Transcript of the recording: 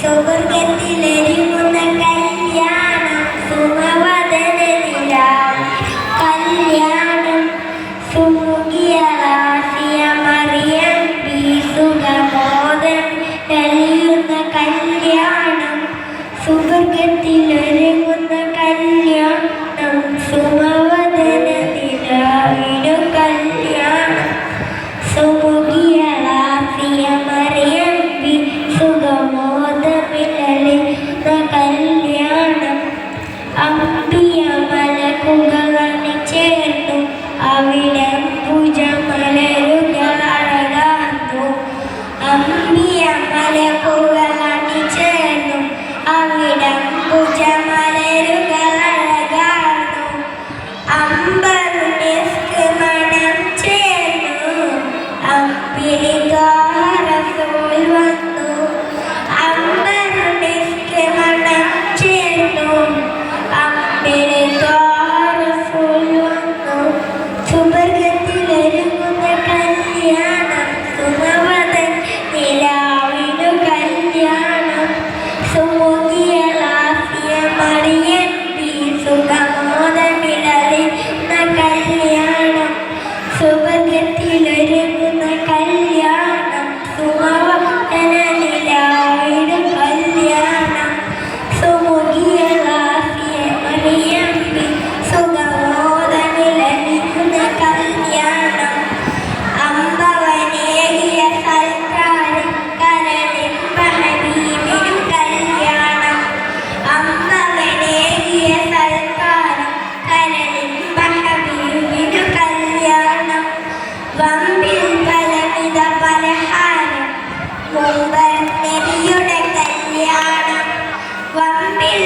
സുവർഗത്തിലൊരുങ്ങുന്ന കല്യാണം സുമവദന നിലാവ് കല്യാണം സുമുഖിയ റാസിയ മറിയം സുഖമോദം തെളിയുന്ന കല്യാണം സുവർഗത്തിലൊരുങ്ങുന്ന കല്യാണം സുമവദന നിലാവിനു കല്യാണം സുമുഖിയ റാസിയ മറിയം സുഖമോദമിലളിന്ന കല്യാണം അമ്പിയ മലക്കുകളണി ചേർന്നു അവിടെ ഭുജമലരുകളാർന്നു അമ്പിയ മലക്കുകളണി ചേർന്നു അവിടെ ഭുജമലരുകളാർന്നു അമ്പറുടെ മണം ചേർന്നു അമ്പിളികാറസോൾ വന്നു അമ്പറുടെ മണം ചേർന്നു അമ്പിളികാറസോൾ വന്നു സുവർഗത്തിലൊരുങ്ങുന്ന കല്യാണം സുമവദൻ നിലാവിനു കല്യാണം സുമുഖിയ റാസിയ മറിയം സുഖമോദമിലളിന്ന കല്യാണം സുവർഗത്തിലൊരുങ്ങുന്ന കല്യാണം സുമവദന നിലാവിനു കല്യാണം സുമുഖിയ റാസിയ മറിയം സുഖമോദമിലളിന്ന കല്യാണം അമ്പവനേകിയ സൽക്കാരം കരളിമ്പ ഹബീബിനു കല്യാണം അമ്പവനേകിയ സൽക്കാരം കരളിമ്പ ഹബീബിനു കല്യാണം വമ്പിൽ പലവിധ പലഹാരം മുമ്പർ നബിയുടെ കല്യാണം വമ്പിൽ